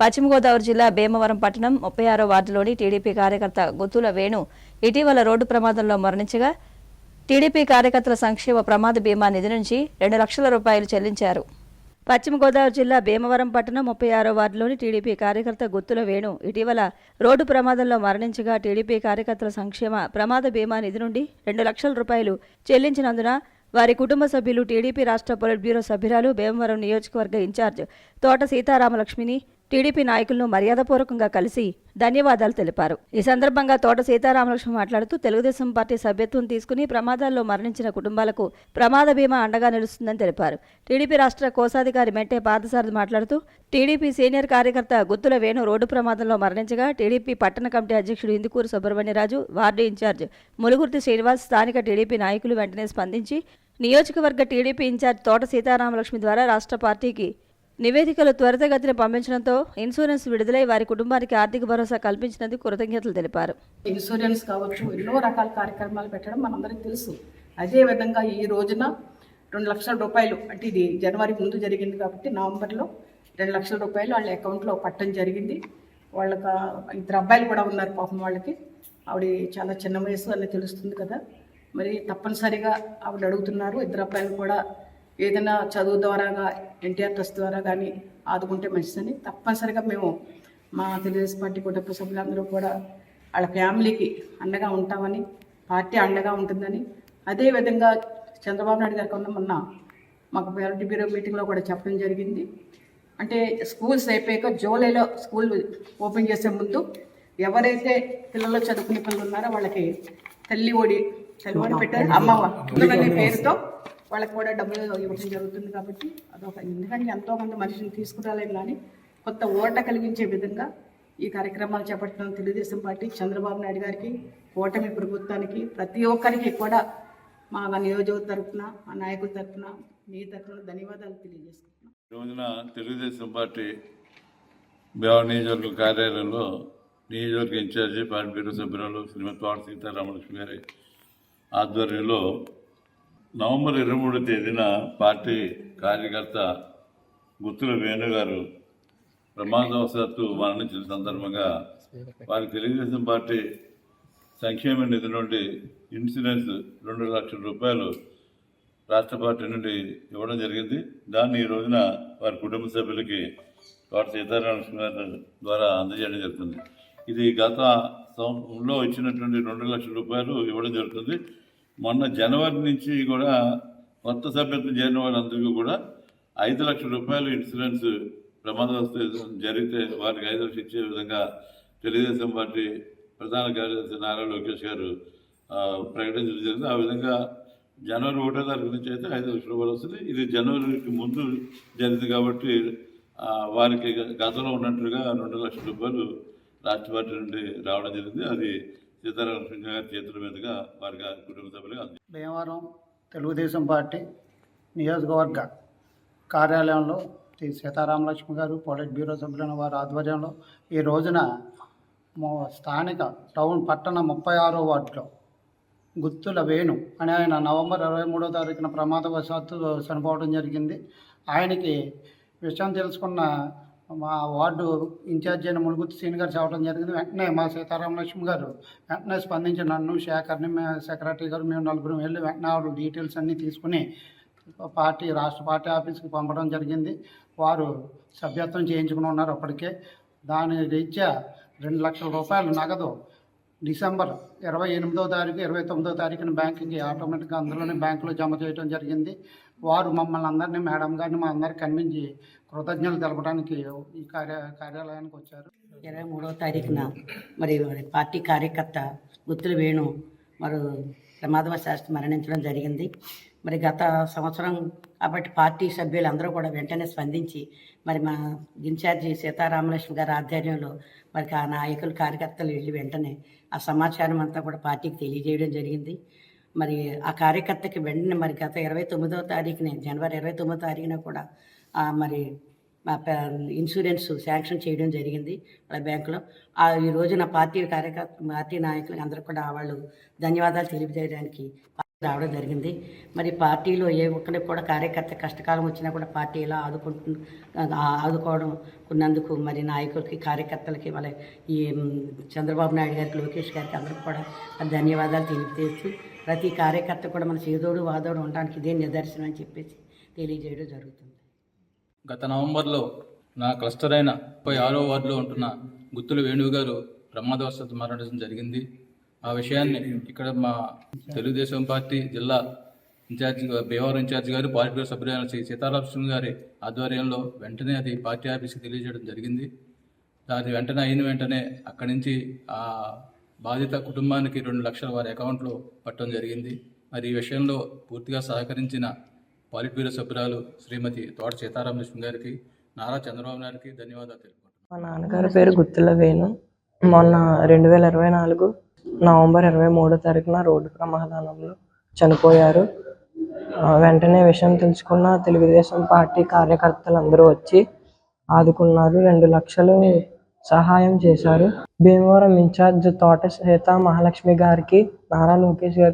పశ్చిమ గోదావరి జిల్లా భీమవరం పట్టణం 36వ వార్డులోని టీడీపీ కార్యకర్త గుత్తుల వేణు ఇటీవల రోడ్డు ప్రమాదంలో మరణించగా టీడీపీ కార్యకర్తల సంక్షేమ ప్రమాద బీమా నిధి నుంచి 2 లక్షల రూపాయలు చెల్లించారు. పశ్చిమ గోదావరి జిల్లా భీమవరం పట్టణం 36వ వార్డులోని టీడీపీ కార్యకర్త గుత్తుల వేణు ఇటీవల రోడ్డు ప్రమాదంలో మరణించగా టీడీపీ కార్యకర్తల సంక్షేమ ప్రమాద బీమా నిధి నుండి 2 లక్షల రూపాయలు చెల్లించినందున వారి కుటుంబ సభ్యులు టీడీపీ రాష్ట్ర పొలిట్ బ్యూరో సభ్యురాలు భీమవరం నియోజకవర్గ ఇన్ఛార్జ్ తోట సీతారామలక్ష్మిని టీడీపీ నాయకులను మర్యాదపూర్వకంగా కలిసి ధన్యవాదాలు తెలిపారు. ఈ సందర్భంగా తోట సీతారామలక్ష్మి మాట్లాడుతూ తెలుగుదేశం పార్టీ సభ్యత్వం తీసుకుని ప్రమాదాల్లో మరణించిన కుటుంబాలకు ప్రమాద బీమా అండగా నిలుస్తుందని తెలిపారు. టీడీపీ రాష్ట్ర కోశాధికారి మెంటే పార్థసారథి మాట్లాడుతూ టీడీపీ సీనియర్ కార్యకర్త గుత్తుల వేణు రోడ్డు ప్రమాదంలో మరణించగా టీడీపీ పట్టణ కమిటీ అధ్యక్షుడు ఇందుకూరు సుబ్రహ్మణ్యరాజు, వార్డు ఇన్ఛార్జ్ ములుగుర్తి శ్రీనివాస్, స్థానిక టీడీపీ నాయకులు వెంటనే స్పందించి నియోజకవర్గ టీడీపీ ఇన్ఛార్జ్ తోట సీతారామలక్ష్మి ద్వారా రాష్ట్ర పార్టీకి నివేదికలు త్వరితగతిన పంపించడంతో ఇన్సూరెన్స్ విడుదలై వారి కుటుంబానికి ఆర్థిక భరోసా కల్పించినందుకు కృతజ్ఞతలు తెలిపారు. ఇన్సూరెన్స్ కావచ్చు, ఎన్నో రకాల కార్యక్రమాలు పెట్టడం మనందరికీ తెలుసు. అదేవిధంగా ఈ రోజున 2 లక్షల రూపాయలు, అంటే ఇది జనవరి ముందు జరిగింది కాబట్టి నవంబర్లో 2 లక్షల రూపాయలు వాళ్ళ అకౌంట్లో పట్టడం జరిగింది. వాళ్ళకి 2 అబ్బాయిలు కూడా ఉన్నారు పాపం. వాళ్ళకి ఆవిడ చాలా చిన్న వయసు అని తెలుస్తుంది కదా, మరి తప్పనిసరిగా ఆవిడ అడుగుతున్నారు. 2 అబ్బాయిలు కూడా ఏదైనా చదువు ద్వారాగా ఎన్టీఆర్ ట్రస్ట్ ద్వారా కానీ ఆదుకుంటే మంచిదని తప్పనిసరిగా మేము మా తెలుగుదేశం పార్టీ కుటుంబ సభ్యులందరూ కూడా వాళ్ళ ఫ్యామిలీకి అండగా ఉంటామని, పార్టీ అండగా ఉంటుందని, అదేవిధంగా చంద్రబాబు నాయుడు గారికి మొన్న మాకు పొలిట్ బ్యూరో మీటింగ్లో కూడా చెప్పడం జరిగింది. అంటే స్కూల్స్ అయిపోయాక జూలైలో స్కూల్ ఓపెన్ చేసే ముందు ఎవరైతే పిల్లలు చదువుకునే పిల్లలు ఉన్నారో వాళ్ళకి తల్లి ఒడి పెట్టారు, అమ్మవారి అనే పేరుతో వాళ్ళకి కూడా డబ్బులు ఇవ్వడం జరుగుతుంది. కాబట్టి అదొక, ఎందుకంటే ఎంతోమంది మనిషిని తీసుకురాలేము కానీ కొత్త ఓట కలిగించే విధంగా ఈ కార్యక్రమాలు చేపట్టడం తెలుగుదేశం పార్టీ, చంద్రబాబు నాయుడు గారికి, కూటమి ప్రభుత్వానికి, ప్రతి ఒక్కరికి కూడా మా నియోజకవర్గ తరఫున, మా నాయకుల తరఫున, మీ తరఫున ధన్యవాదాలు తెలియజేసుకుంటున్నాం. ఈ రోజున తెలుగుదేశం పార్టీ భీమవరం నియోజకవర్గ కార్యాలయంలో నియోజకవర్గ ఇన్ఛార్జి పార్టీ బ్యూరో సభ్యురాలు శ్రీమతి తోట సీతారామలక్ష్మి గారి ఆధ్వర్యంలో నవంబర్ 23వ తేదీన పార్టీ కార్యకర్త గుత్తుల వేణు గారు ప్రమాదవశాత్తు మరణించిన సందర్భంగా వారికి తెలుగుదేశం పార్టీ సంక్షేమ నిధి నుండి ఇన్సూరెన్స్ 2 లక్షల రూపాయలు రాష్ట్ర పార్టీ నుండి ఇవ్వడం జరిగింది. దాన్ని ఈ రోజున వారి కుటుంబ సభ్యులకి తోట సీతారామలక్ష్మి గారి ద్వారా అందజేయడం జరుగుతుంది. ఇది గత సంవత్సరంలో ఇచ్చినటువంటి 2 లక్షల రూపాయలు ఇవ్వడం జరుగుతుంది. మొన్న జనవరి నుంచి కూడా కొత్త సభ్యత్వం చేరిన వాళ్ళందరికీ కూడా 5 లక్షల రూపాయలు ఇన్సూరెన్స్ ప్రమాదవశాత్తు జరిగితే వారికి 5 లక్షలు ఇచ్చే విధంగా తెలుగుదేశం పార్టీ ప్రధాన కార్యదర్శి నారా లోకేష్ గారు ప్రకటించడం జరిగింది. ఆ విధంగా జనవరి 1వ తారీఖు నుంచి అయితే 5 లక్షల రూపాయలు వస్తుంది. ఇది జనవరికి ముందు జరిగింది కాబట్టి వారికి గతంలో ఉన్నట్టుగా 2 లక్షల రూపాయలు రాష్ట్ర పార్టీ నుండి రావడం జరిగింది. అది సీతారామలక్ష్మి గారి చేతుల మీదుగా వారి కుటుంబ సభ్యులుగా భీమవరం తెలుగుదేశం పార్టీ నియోజకవర్గ కార్యాలయంలో శ్రీ సీతారామలక్ష్మి గారు పొలిట్ బ్యూరో సభ్యులైన వారి ఆధ్వర్యంలో ఈ రోజున స్థానిక టౌన్ పట్టణ 36వ వార్డులో గుత్తుల వేణు అని ఆయన నవంబర్ 23వ తారీఖున ప్రమాదవశాత్తు చనిపోవడం జరిగింది. ఆయనకి విషయం తెలుసుకున్న మా వార్డు ఇన్ఛార్జి అయిన ములుగుర్తి శ్రీని గారు చెప్పడం జరిగింది. వెంటనే మా సీతారామలక్ష్మి గారు వెంటనే స్పందించి నన్ను, శేఖర్ని, సెక్రటరీ గారు, మేము 4 వెళ్ళి వెంటనే ఆవిడ డీటెయిల్స్ అన్నీ తీసుకుని రాష్ట్ర పార్టీ ఆఫీస్కి పంపడం జరిగింది. వారు సభ్యత్వం చేయించుకుని ఉన్నారు అప్పటికే. దాని రీత్యా 2 లక్షల రూపాయలు నగదు డిసెంబర్ 28వ తారీఖు 29వ తారీఖున బ్యాంకుకి ఆటోమేటిక్గా అందులోనే బ్యాంకులో జమ చేయడం జరిగింది. వారు మమ్మల్ని అందరినీ, మేడం గారిని మా అందరికి కనిపించి కృతజ్ఞతలు తెలపడానికి ఈ కార్యాలయానికి వచ్చారు. 23వ తారీఖున మరి పార్టీ కార్యకర్త గుత్తుల వేణు ప్రమాదవశాత్తు మరణించడం జరిగింది. మరి గత సంవత్సరం కాబట్టి పార్టీ సభ్యులందరూ కూడా వెంటనే స్పందించి మరి మా ఇన్ఛార్జి సీతారామలక్ష్మి గారి ఆధ్వర్యంలో మరి ఆ నాయకులు, కార్యకర్తలు వెళ్ళి వెంటనే ఆ సమాచారం అంతా కూడా పార్టీకి తెలియజేయడం జరిగింది. మరి ఆ కార్యకర్తకి వెంటనే మరి గత 29వ తారీఖునే, జనవరి 29వ తారీఖున కూడా మరి ఇన్సూరెన్స్ శాంక్షన్ చేయడం జరిగింది వాళ్ళ బ్యాంకులో. ఈ రోజున పార్టీ నాయకులు అందరూ కూడా వాళ్ళు ధన్యవాదాలు తెలియజేయడానికి రావడం జరిగింది. మరి పార్టీలో ఏ ఒక్కరికి కూడా కార్యకర్త కష్టకాలం వచ్చినా కూడా పార్టీ ఇలా ఆదుకోవడం ఉన్నందుకు మరి నాయకులకి, కార్యకర్తలకి, మళ్ళీ ఈ చంద్రబాబు నాయుడు గారికి, లోకేష్ గారికి అందరికి కూడా ధన్యవాదాలు తెలియజేస్తూ ప్రతి కార్యకర్త కూడా మన చేదోడు వాదోడు ఉండడానికి ఇదే నిదర్శనం అని చెప్పేసి తెలియజేయడం జరుగుతుంది. గత నవంబర్లో నా క్లస్టర్ అయిన 36వ వార్డులో ఉంటున్న గుత్తుల వేణువు గారు ప్రమాదవశాత్తు మరణించడం జరిగింది. ఆ విషయాన్ని ఇక్కడ మా తెలుగుదేశం పార్టీ జిల్లా ఇన్ఛార్జి, భీమవరం ఇన్ఛార్జి గారు, పార్టీ బ్యూరో సభ్యులైన శ్రీ సీతారామకృష్ణ గారి ఆధ్వర్యంలో వెంటనే అది పార్టీ ఆఫీస్కి తెలియజేయడం జరిగింది. అది వెంటనే అక్కడి నుంచి ఆ బాధిత కుటుంబానికి 2 లక్షల వారి అకౌంట్లో పట్టడం జరిగింది. మరి ఈ విషయంలో పూర్తిగా సహకరించిన పాలిట్ బ్యూరో సభ్యురాలు శ్రీమతి తోట సీతారామకృష్ణ గారికి, నారా చంద్రబాబు నాయుడికి ధన్యవాదాలు తెలుపుకుంటున్నాను. మా నాన్నగారి పేరు గుత్తుల వేణు. మొన్న 2024 నవంబర్ 23వ తారీఖున రోడ్డు ప్రమాదంలో చనిపోయారు. వెంటనే విషయం తెలుసుకున్న తెలుగుదేశం పార్టీ కార్యకర్తలు అందరూ వచ్చి ఆదుకున్నారు. 2 లక్షలు సహాయం చేశారు. భీమవరం ఇన్ఛార్జ్ తోట సీతా మహాలక్ష్మి గారికి, నారా లోకేష్ గారికి